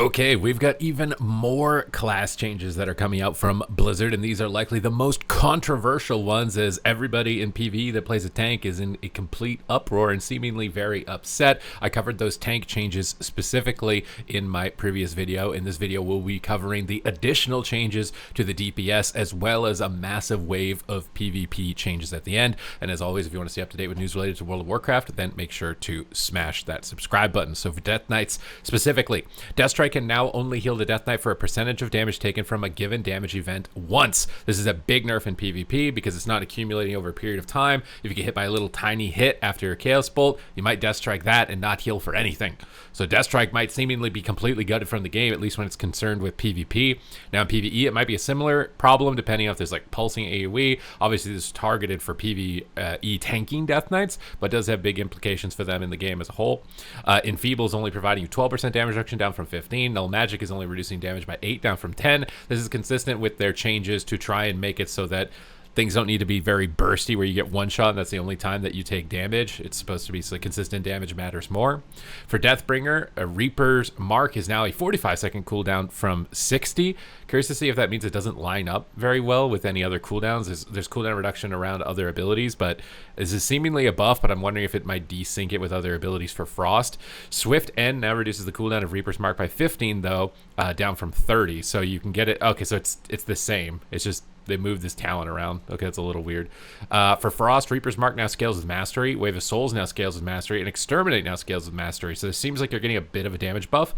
Okay, we've got even more class changes that are coming out from Blizzard, and these are likely the most controversial ones, as everybody in PvE that plays a tank is in a complete uproar and seemingly very upset. I covered those tank changes specifically in my previous video. In this video, we'll be covering the additional changes to the DPS, as well as a massive wave of PvP changes at the end. And as always, if you want to stay up to date with news related to World of Warcraft, then make sure to smash that subscribe button. So for Death Knights specifically, Deathstrike can now only heal the Death Knight for a percentage of damage taken from a given damage event once. This is a big nerf in PvP because it's not accumulating over a period of time. If you get hit by a little tiny hit after your Chaos Bolt, you might Deathstrike that and not heal for anything. So Deathstrike might seemingly be completely gutted from the game, at least when it's concerned with PvP. Now in PvE, it might be a similar problem depending on if there's like pulsing AoE. Obviously, this is targeted for PvE tanking Death Knights, but does have big implications for them in the game as a whole. Enfeeble is only providing you 12% damage reduction, down from 15. Null Magic is only reducing damage by 8, down from 10. This is consistent with their changes to try and make it so that things don't need to be very bursty where you get one shot and that's the only time that you take damage. It's supposed to be so consistent damage matters more. For Deathbringer, a Reaper's Mark is now a 45-second cooldown from 60. Curious to see if that means it doesn't line up very well with any other cooldowns. There's cooldown reduction around other abilities, but this is seemingly a buff, but I'm wondering if it might desync it with other abilities for Frost. Swift End now reduces the cooldown of Reaper's Mark by 15, though, down from 30. So you can get it. Okay, so it's the same. It's just they moved this talent around. Okay, that's a little weird. For Frost, Reaper's Mark now scales with Mastery. Wave of Souls now scales with Mastery. And Exterminate now scales with Mastery. So it seems like you're getting a bit of a damage buff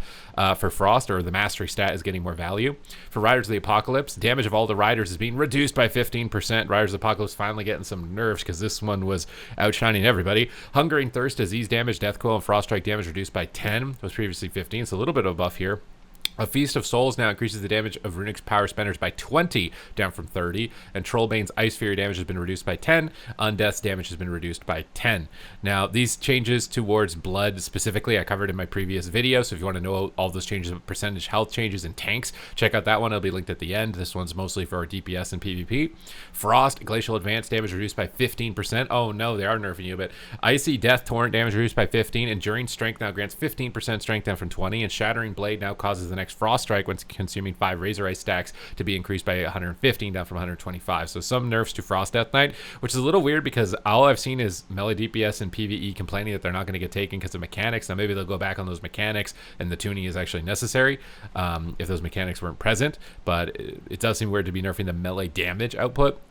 for Frost, or the Mastery stat is getting more value. For Riders of the Apocalypse, damage of all the Riders is being reduced by 15%. Riders of the Apocalypse finally getting some nerfs because this one was outshining everybody. Hungering Thirst, Disease damage, Death Coil, and Frost Strike damage reduced by 10. Was previously 15. So a little bit of a buff here. A Feast of Souls now increases the damage of Runic's power spenders by 20, down from 30. And Trollbane's Ice Fury damage has been reduced by 10. Undeath's damage has been reduced by 10. Now, these changes towards Blood specifically, I covered in my previous video. So if you want to know all those changes of percentage health changes in tanks, check out that one. It'll be linked at the end. This one's mostly for our DPS and PvP. Frost, Glacial Advance damage reduced by 15%. Oh no, they are nerfing you a bit. Icy Death Torrent damage reduced by 15. Enduring Strength now grants 15% strength, down from 20. And Shattering Blade now causes the next Frost Strike when consuming 5 Razor Ice stacks to be increased by 115, down from 125. So some nerfs to Frost Death Knight, which is a little weird because all I've seen is melee DPS and PvE complaining that they're not going to get taken because of mechanics. Now maybe they'll go back on those mechanics and the tuning is actually necessary if those mechanics weren't present. But it does seem weird to be nerfing the melee damage output,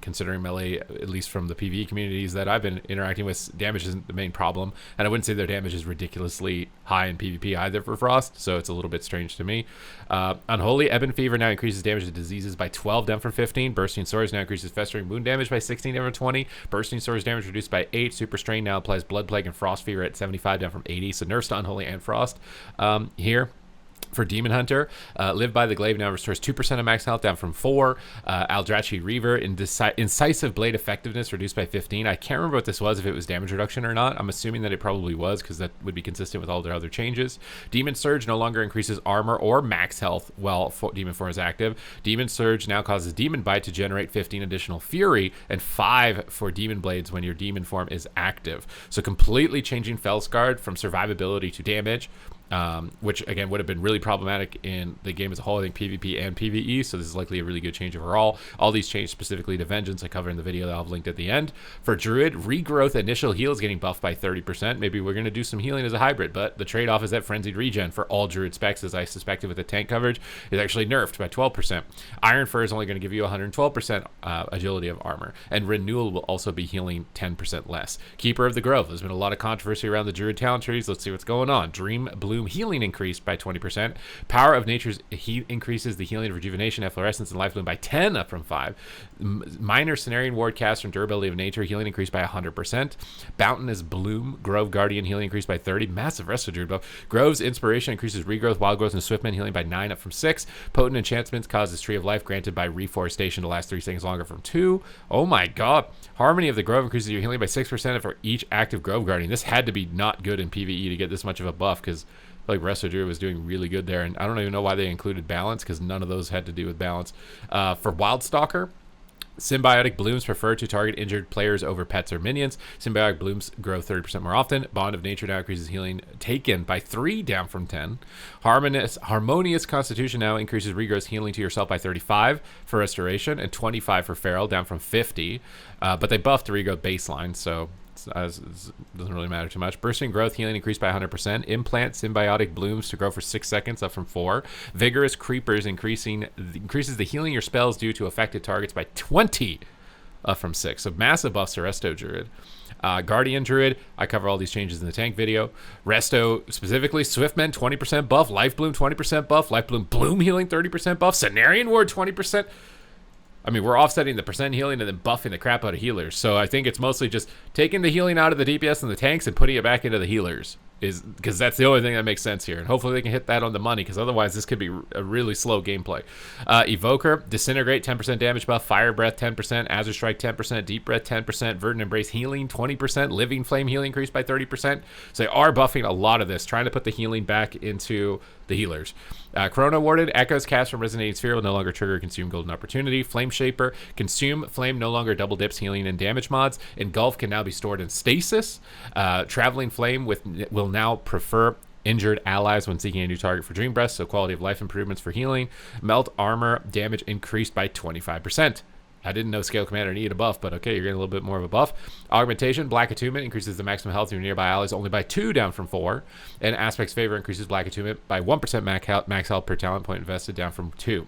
considering melee, at least from the PvE communities that I've been interacting with, damage isn't the main problem. And I wouldn't say their damage is ridiculously high in PvP either for Frost, so it's a little bit strange to me. Unholy Ebon Fever now increases damage to diseases by 12, down from 15. Bursting Swords now increases festering wound damage by 16, down from 20. Bursting Swords damage reduced by 8. Super Strain now applies Blood Plague and Frost Fever at 75, down from 80. So nerfs to Unholy and Frost here. For Demon Hunter, Live by the Glaive now restores 2% of max health, down from 4. Aldrachi Reaver, Incisive Blade effectiveness reduced by 15. I can't remember what this was, if it was damage reduction or not. I'm assuming that it probably was, because that would be consistent with all their other changes. Demon Surge no longer increases armor or max health while Demon Form is active. Demon Surge now causes Demon Bite to generate 15 additional Fury, and 5 for Demon Blades when your Demon Form is active. So completely changing Fellscarred from survivability to damage. Which again would have been really problematic in the game as a whole, I think PvP and PvE, so this is likely a really good change overall. All these changes specifically to Vengeance I cover in the video that I'll have linked at the end. For Druid, Regrowth initial heal is getting buffed by 30%. Maybe we're going to do some healing as a hybrid, but the trade-off is that Frenzied Regen for all Druid specs, as I suspected with the tank coverage, is actually nerfed by 12%. Iron Fur is only going to give you 112% agility of armor, and Renewal will also be healing 10% less. Keeper of the Grove, there's been a lot of controversy around the Druid talent trees. Let's see what's going on. Dream Bloom healing increased by 20%. Power of Nature's Heat increases the healing of rejuvenation, efflorescence, and life bloom by 10, up from 5. Minor Cenarian Ward cast from Durability of Nature healing increased by 100%. Bounteous Bloom Grove Guardian healing increased by 30. Massive rest of Druid buff. Grove's Inspiration increases regrowth, wild growth, and Swiftman healing by 9, up from 6. Potent Enchantments causes Tree of Life granted by Reforestation to last 3 seconds longer, from 2. Oh my god. Harmony of the Grove increases your healing by 6% for each active Grove Guardian. This had to be not good in PvE to get this much of a buff, because like Resto Druid was doing really good there, and I don't even know why they included balance, because none of those had to do with balance. For Wildstalker, Symbiotic blooms prefer to target injured players over pets or minions. Symbiotic blooms grow 30% more often. Bond of Nature now increases healing taken by 3, down from 10. Harmonious Constitution now increases regrowth healing to yourself by 35 for restoration and 25 for feral, down from 50. But they buffed the regrowth baseline, so it doesn't really matter too much. Bursting growth healing increased by 100%. Implant symbiotic blooms to grow for 6 seconds, up from 4. Vigorous creepers increases the healing your spells do to affected targets by 20, up from 6. So massive buffs to Resto Druid. Guardian Druid, I cover all these changes in the tank video. Resto specifically, Swiftmen 20% buff, Life Bloom 20% buff, Life Bloom healing 30% buff, Cenarian Ward 20%. I mean, we're offsetting the percent healing and then buffing the crap out of healers. So I think it's mostly just taking the healing out of the DPS and the tanks and putting it back into the healers, is because that's the only thing that makes sense here. And hopefully they can hit that on the money, because otherwise this could be a really slow gameplay. Evoker, Disintegrate 10% damage buff, Fire Breath 10%, Azure Strike 10%, Deep Breath 10%, Verdant Embrace healing 20%, Living Flame healing increased by 30%. So they are buffing a lot of this, trying to put the healing back into the healers. Corona Warded, Echoes cast from Resonating Sphere will no longer trigger Consume Golden Opportunity. Flame Shaper, Consume Flame no longer double dips healing and damage mods. Engulf can now be stored in Stasis. Traveling Flame will now prefer injured allies when seeking a new target for Dream Breath, so quality of life improvements for healing. Melt Armor damage increased by 25%. I didn't know Scale Commander needed a buff, but okay, you're getting a little bit more of a buff. Augmentation, Black Attunement increases the maximum health of your nearby allies only by 2, down from 4. And Aspect's Favor increases Black Attunement by 1% max health per talent point invested, down from 2.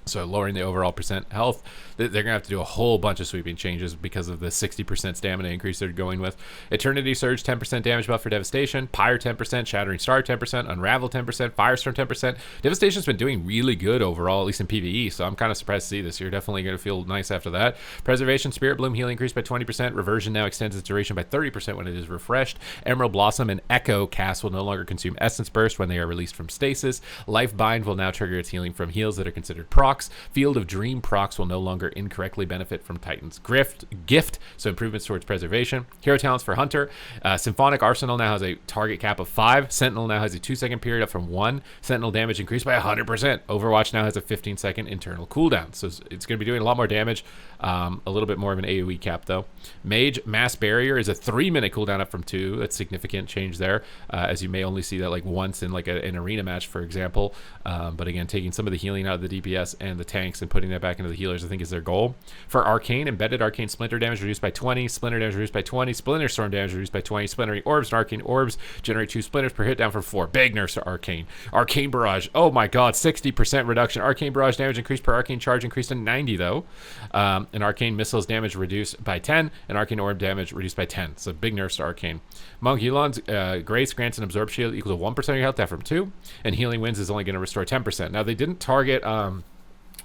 So lowering the overall percent health. They're going to have to do a whole bunch of sweeping changes because of the 60% stamina increase they're going with. Eternity Surge, 10% damage buff for Devastation. Pyre, 10%. Shattering Star, 10%. Unravel, 10%. Firestorm, 10%. Devastation's been doing really good overall, at least in PvE, so I'm kind of surprised to see this. You're definitely going to feel nice after that. Preservation, Spirit Bloom healing increased by 20%. Reversion now extends its duration by 30% when it is refreshed. Emerald Blossom and Echo cast will no longer consume Essence Burst when they are released from stasis. Life Bind will now trigger its healing from heals that are considered procs. Field of Dream procs will no longer incorrectly benefit from Titan's Gift, so improvements towards preservation. Hero talents for Hunter. Symphonic Arsenal now has a target cap of 5. Sentinel now has a 2-second period, up from 1. Sentinel damage increased by 100%. Overwatch now has a 15-second internal cooldown, so it's going to be doing a lot more damage. A little bit more of an AoE cap, though. Mage Mass Barrier is a 3-minute cooldown, up from 2. That's significant change there, as you may only see that like once in like an arena match, for example. But again, taking some of the healing out of the DPS and the tanks and putting that back into the healers, I think, is their goal. For Arcane, Embedded Arcane Splinter damage reduced by 20, Splinter damage reduced by 20, Splinter Storm damage reduced by 20, Splintering Orbs and Arcane Orbs generate 2 splinters per hit, down from 4. Big nerfs to Arcane. Arcane Barrage, oh my god, 60% reduction. Arcane Barrage damage increased per Arcane Charge increased to 90, though. And Arcane Missiles damage reduced by 10, and Arcane Orb damage reduced by 10. So big nerfs to Arcane. Monk Yulon's Grace grants an Absorb Shield equal to 1% of your health, down from 2, and Healing Winds is only going to restore 10%. Now, they didn't target...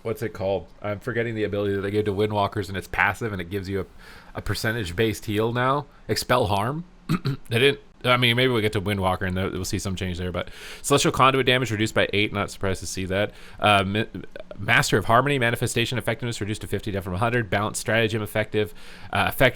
what's it called? I'm forgetting the ability that they gave to Windwalkers, and it's passive, and it gives you a percentage-based heal now. Expel Harm. They didn't... I mean, maybe we'll get to Windwalker, and we'll see some change there, but Celestial Conduit damage reduced by 8. Not surprised to see that. Master of Harmony, Manifestation Effectiveness reduced to 50, down from 100. Balance Stratagem effect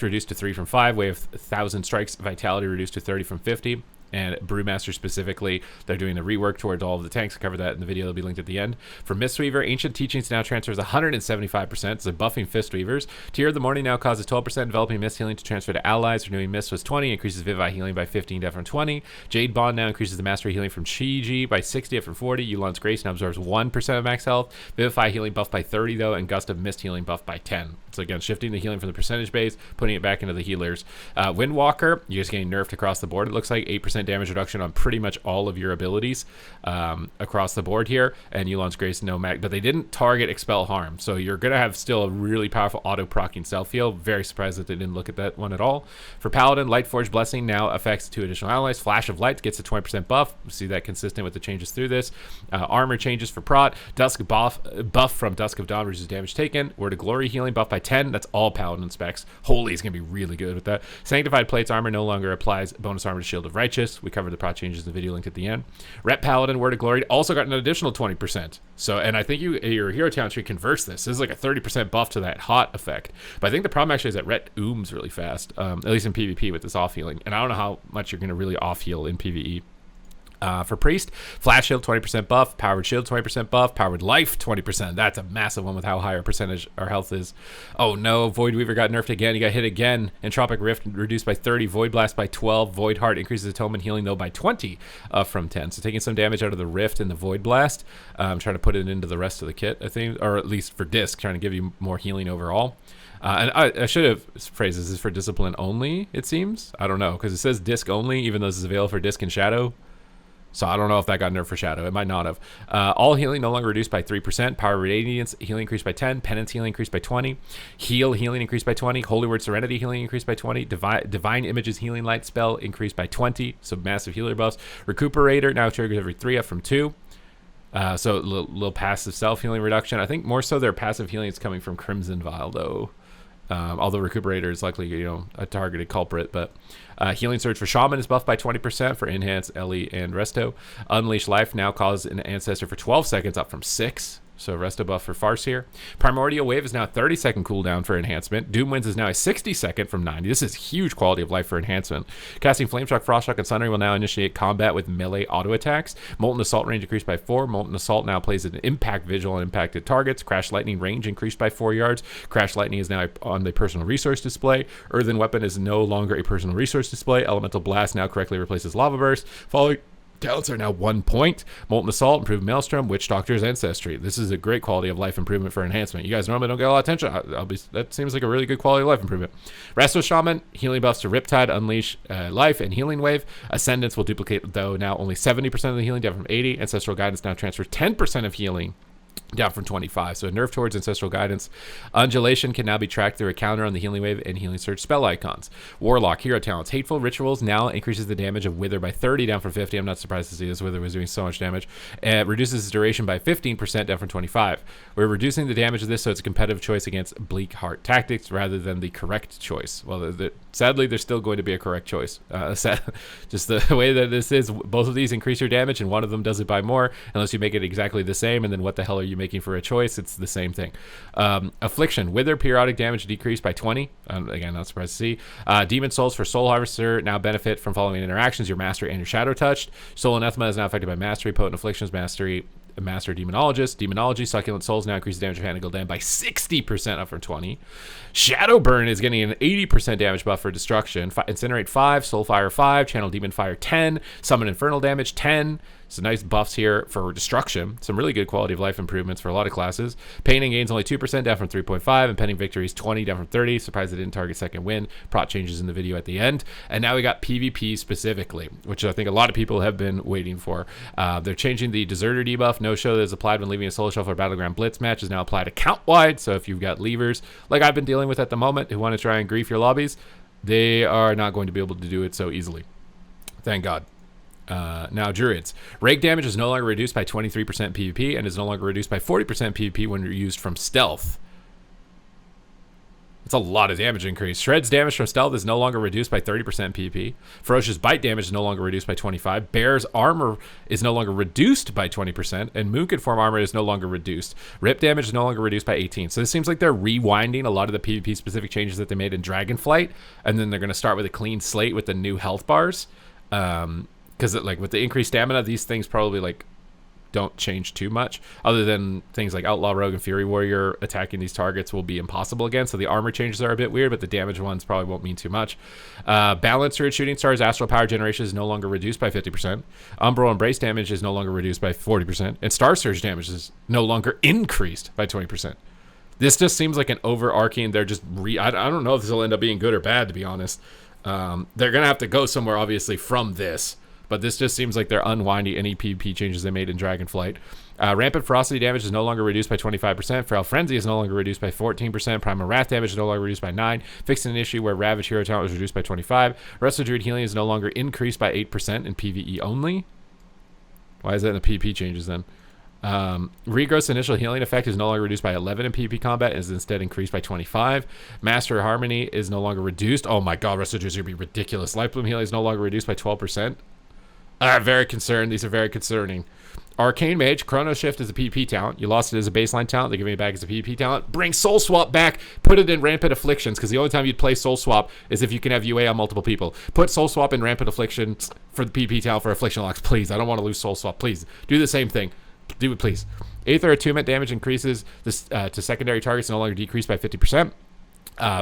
reduced to 3 from 5. Wave 1,000 Strikes Vitality reduced to 30 from 50. And Brewmaster specifically, they're doing the rework towards all of the tanks. I cover that in the video. It'll be linked at the end. For Mistweaver, Ancient Teachings now transfers 175%, so buffing Fistweavers. Tear of the Morning now causes 12% Enveloping Mist healing to transfer to allies. Renewing Mist was 20, increases Vivify healing by 15, down from 20. Jade Bond now increases the Mastery healing from Chi-Ji by 60, up from 40. Yulon's Grace now absorbs 1% of max health. Vivify healing buff by 30, though, and Gust of Mist healing buff by 10. So again, shifting the healing from the percentage base, putting it back into the healers. Windwalker, you're just getting nerfed across the board. It looks like 8% damage reduction on pretty much all of your abilities across the board here. And Yulon's Grace, no mag, but they didn't target Expel Harm. So you're going to have still a really powerful auto-procking self-heal. Very surprised that they didn't look at that one at all. For Paladin, Lightforge Blessing now affects 2 additional allies. Flash of Light gets a 20% buff. We see that consistent with the changes through this. Armor changes for Prot. Dusk buff from Dusk of Dawn reduces damage taken. Word of Glory healing buff by 10. That's all Paladin specs. Holy is going to be really good with that. Sanctified Plates armor no longer applies bonus armor to Shield of Righteous. We covered the Prot changes in the video linked at the end. Rep Paladin, Word of Glory also got an additional 20%. So, and I think your hero talent tree converts this. This is like a 30% buff to that hot effect. But I think the problem actually is that Ret ooms really fast, at least in PvP with this off healing. And I don't know how much you're going to really off heal in PvE. For Priest, Flash Shield 20% buff, Powered Shield 20% buff, Powered Life 20%. That's a massive one with how high our percentage our health is. Oh no, Void Weaver got nerfed again. He got hit again. Entropic Rift reduced by 30, Void Blast by 12, Void Heart increases Atonement Healing though by 20 from 10. So taking some damage out of the Rift and the Void Blast. I'm trying to put it into the rest of the kit, I think, or at least for Disc, trying to give you more healing overall. And I should have phrased this is for Discipline only, it seems. I don't know, because it says Disc only, even though this is available for Disc and Shadow. So I don't know if that got nerfed for Shadow. It might not have. All healing no longer reduced by 3%. Power Radiance healing increased by 10. Penance healing increased by 20. Healing increased by 20. Holy Word Serenity healing increased by 20. Divine Images healing light spell increased by 20. So massive healer buffs. Recuperator now triggers every 3 up from 2. So a little passive self healing reduction. I think more so their passive healing is coming from Crimson Vial though. Although Recuperator is likely, a targeted culprit, but Healing Surge for Shaman is buffed by 20% for Enhance, Ellie, and Resto. Unleash Life now causes an Ancestor for 12 seconds, up from 6. So Resto buff for Farseer. Primordial Wave is now a 30-second cooldown for enhancement. Doom Winds is now a 60-second from 90. This is huge quality of life for enhancement. Casting Flame Shock, Frost Shock, and Sundering will now initiate combat with melee auto attacks. Molten Assault range increased by 4. Molten Assault now plays an impact vigil on impacted targets. Crash Lightning range increased by 4 yards. Crash Lightning is now on the personal resource display. Earthen Weapon is no longer a personal resource display. Elemental Blast now correctly replaces Lava Burst. Following talents are now 1 point. Molten Assault, Improved Maelstrom, Witch Doctor's Ancestry. This is a great quality of life improvement for enhancement. You guys normally don't get a lot of attention. That seems like a really good quality of life improvement. Resto Shaman, healing buffs to Riptide, Unleash Life, and Healing Wave. Ascendance will duplicate, though, now only 70% of the healing, down from 80. Ancestral Guidance now transfers 10% of healing, down from 25. So a nerf towards Ancestral Guidance. Undulation can now be tracked through a counter on the Healing Wave and Healing Surge spell icons. Warlock, Hero Talents. Hateful Rituals now increases the damage of Wither by 30, down from 50. I'm not surprised to see this. Wither was doing so much damage. It reduces its duration by 15%, down from 25. We're reducing the damage of this so it's a competitive choice against Bleak Heart Tactics rather than the correct choice. Well, sadly, there's still going to be a correct choice. Just the way that this is, both of these increase your damage, and one of them does it by more, unless you make it exactly the same, and then what the hell are you making for a choice? It's the same thing. Affliction, Wither periodic damage decreased by 20. Again, not surprised to see. Demon Souls for Soul Harvester now benefit from following interactions, your Mastery and your Shadow touched. Soul Anathema is now affected by Mastery. Potent Afflictions, Mastery, Master Demonologist. Demonology, Succulent Souls now increases damage of Hand and Gul'dan by 60%, up from 20. Shadow Burn is getting an 80% damage buff for destruction. Incinerate 5, Soulfire 5, Channel Demon Fire 10, Summon Infernal damage 10. So nice buffs here for destruction. Some really good quality of life improvements for a lot of classes. Painting gains only 2%, down from 3.5, and Pending Victories 20, down from 30. Surprised they didn't target second win. Prot changes in the video at the end. And now we got PvP specifically, which I think a lot of people have been waiting for. They're changing the Deserter debuff. No show that is applied when leaving a solo shuffle or Battleground Blitz match is now applied account-wide. So if you've got leavers, like I've been dealing with at the moment, who want to try and grief your lobbies, they are not going to be able to do it so easily. Thank God. Now Druids. Rake damage is no longer reduced by 23% PvP and is no longer reduced by 40% PvP when used from stealth. It's a lot of damage increase. Shred's damage from stealth is no longer reduced by 30% PvP. Ferocious Bite damage is no longer reduced by 25. Bear's armor is no longer reduced by 20%, and Moon Conform armor is no longer reduced. Rip damage is no longer reduced by 18. So this seems like they're rewinding a lot of the PvP specific changes that they made in Dragonflight, and then they're going to start with a clean slate with the new health bars. Because like with the increased stamina, these things probably don't change too much, other than things like Outlaw Rogue and Fury Warrior attacking these targets will be impossible again. So the armor changes are a bit weird, but the damage ones probably won't mean too much. Balance Druid Shooting Stars Astral Power Generation is no longer reduced by 50%. Umbral Embrace damage is no longer reduced by 40%, and Star Surge damage is no longer increased by 20%. This just seems like an overarching. They're just I don't know if this will end up being good or bad, to be honest. They're gonna have to go somewhere obviously from this. But this just seems like they're unwinding any PvP changes they made in Dragonflight. Rampant Ferocity damage is no longer reduced by 25%. Feral Frenzy is no longer reduced by 14%. Primal Wrath damage is no longer reduced by 9%. Fixing an issue where Ravage Hero Talent was reduced by 25%. Resto Druid Healing is no longer increased by 8% in PvE only. Why is that in the PvP changes then? Regrowth's initial healing effect is no longer reduced by 11 in PvP combat and is instead increased by 25. Master Harmony is no longer reduced. Oh my god, Resto Druid is going to be ridiculous. Life Bloom healing is no longer reduced by 12%. Very concerned. These are very concerning. Arcane Mage, Chrono Shift is a PvP talent. You lost it as a baseline talent. They're giving it back as a PvP talent. Bring Soul Swap back. Put it in Rampant Afflictions, because the only time you'd play Soul Swap is if you can have UA on multiple people. Put Soul Swap in Rampant Afflictions for the PvP talent for Affliction locks, please. I don't want to lose Soul Swap. Please do the same thing. Do it, please. Aether Attunement damage increases this, to secondary targets, no longer decreased by 50%.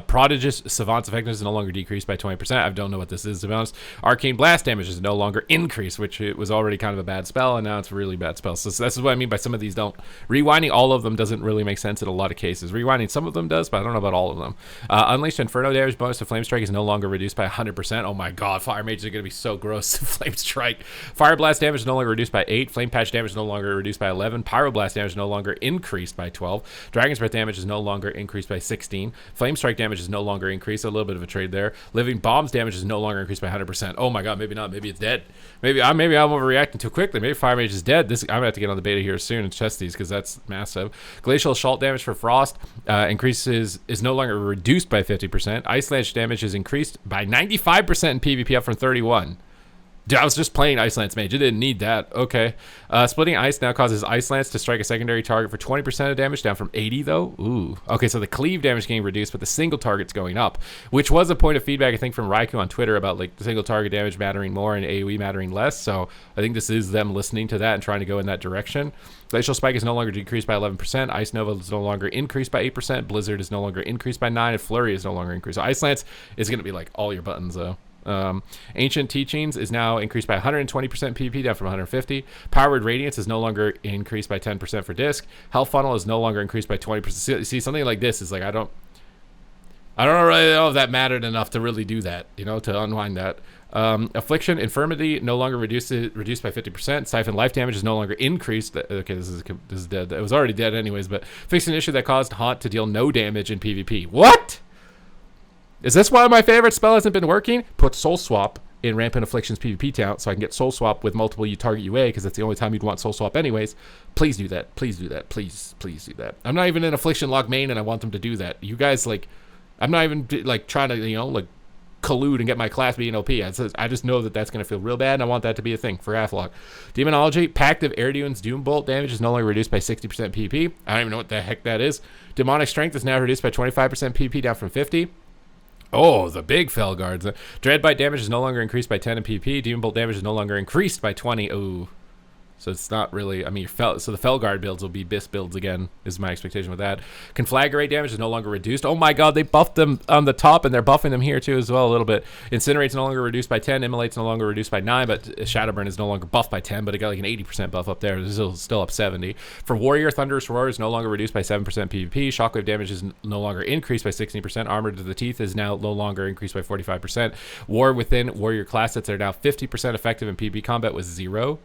Prodigious Savant's effectiveness is no longer decreased by 20%. I don't know what this is, to be honest. Arcane Blast damage is no longer increased, which it was already kind of a bad spell, and now it's a really bad spell. So this is what I mean by some of these don't. Rewinding all of them doesn't really make sense in a lot of cases. Rewinding some of them does, but I don't know about all of them. Unleashed Inferno damage bonus to Flame Strike is no longer reduced by 100%. Oh my god, Fire Mages are going to be so gross. Flame Strike. Fire Blast damage is no longer reduced by 8. Flame Patch damage is no longer reduced by 11. Pyroblast damage is no longer increased by 12. Dragon's Breath damage is no longer increased by 16. Flame Strike damage is no longer increased. A little bit of a trade there. Living Bombs damage is no longer increased by 100%. Oh my god, maybe not. Maybe it's dead. Maybe I'm overreacting too quickly. Maybe Fire Mage is dead. I'm gonna have to get on the beta here soon and test these, because that's massive. Glacial Assault damage for Frost is no longer reduced by 50%. Ice Lance damage is increased by 95% in PvP, up from 31. Dude, I was just playing Ice Lance Mage. It didn't need that. Okay. Splitting Ice now causes Ice Lance to strike a secondary target for 20% of damage, down from 80 though. Ooh. Okay, so the cleave damage getting reduced, but the single target's going up, which was a point of feedback, I think, from Raikou on Twitter about like the single target damage mattering more and AoE mattering less. So I think this is them listening to that and trying to go in that direction. Glacial Spike is no longer decreased by 11%. Ice Nova is no longer increased by 8%. Blizzard is no longer increased by 9%. And Flurry is no longer increased. So Ice Lance is going to be like all your buttons though. Ancient Teachings is now increased by 120% PvP, down from 150. Powered Radiance is no longer increased by 10% for Disc. Hell Funnel is no longer increased by 20%. See, something like this is like, I don't really know if that mattered enough to really do that, to unwind that. Affliction, Infirmity no longer reduced by 50%. Siphon Life damage is no longer increased. Okay, this is dead. It was already dead anyways, but fixed an issue that caused Haunt to deal no damage in PvP. What? Is this why my favorite spell hasn't been working? Put Soul Swap in Rampant Afflictions PvP talent so I can get Soul Swap with multiple target UA, because that's the only time you'd want Soul Swap anyways. Please do that. Please do that. Please do that. I'm not even in Affliction Lock main and I want them to do that. You guys, like, I'm not even like trying to, like, collude and get my class being OP. I just know that that's going to feel real bad, and I want that to be a thing for Athlock. Demonology, Pact of Erduin's Doom Bolt damage is no longer reduced by 60% PvP. I don't even know what the heck that is. Demonic Strength is now reduced by 25% PvP, down from 50. Oh, the big Felguards. Dreadbite damage is no longer increased by 10 in PvP. Demon Bolt damage is no longer increased by 20. Oh. So it's not really, I mean, so the Felguard builds will be Bis builds again, is my expectation with that. Conflagrate damage is no longer reduced. Oh my god, they buffed them on the top, and they're buffing them here too as well a little bit. Incinerate's no longer reduced by 10. Immolate's no longer reduced by 9, but Shadowburn is no longer buffed by 10, but it got like an 80% buff up there. This is still up 70. For Warrior, Thunderous Roar is no longer reduced by 7% PvP. Shockwave damage is no longer increased by 16%. Armor to the Teeth is now no longer increased by 45%. War Within Warrior class sets are now 50% effective in PvP combat with 0.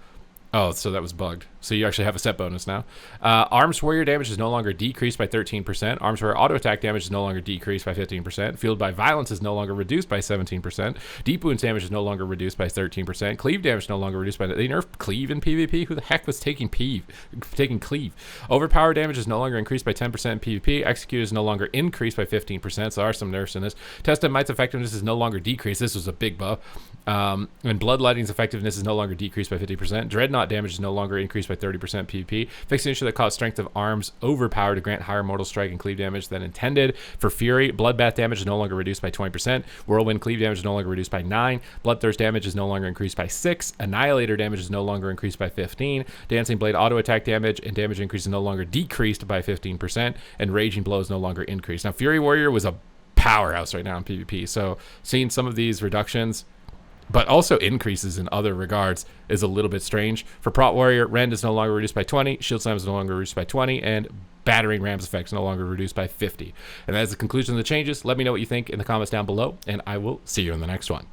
Oh, so that was bugged. So you actually have a set bonus now. Arms Warrior damage is no longer decreased by 13%. Arms Warrior auto attack damage is no longer decreased by 15%. Fueled by Violence is no longer reduced by 17%. Deep Wounds damage is no longer reduced by 13%. Cleave damage is no longer reduced by... They nerfed Cleave in PvP? Who the heck was taking Cleave? Overpower damage is no longer increased by 10% in PvP. Execute is no longer increased by 15%. So there are some nerfs in this. Test of Might's effectiveness is no longer decreased. This was a big buff. And Bloodletting's effectiveness is no longer decreased by 50%. Dreadnought damage is no longer increased by 30% PvP. Fixed an issue that caused Strength of Arms overpower to grant higher mortal strike and cleave damage than intended. For Fury, Bloodbath damage is no longer reduced by 20%. Whirlwind cleave damage is no longer reduced by 9. Bloodthirst damage is no longer increased by 6. Annihilator damage is no longer increased by 15. Dancing Blade auto attack damage and damage increase is no longer decreased by 15%. And Raging Blow is no longer increased. Now, Fury Warrior was a powerhouse right now in PvP. So seeing some of these reductions, but also increases in other regards, is a little bit strange. For Prot Warrior, Rend is no longer reduced by 20, Shield Slam is no longer reduced by 20, and Battering Ram's effect is no longer reduced by 50. And that is the conclusion of the changes. Let me know what you think in the comments down below, and I will see you in the next one.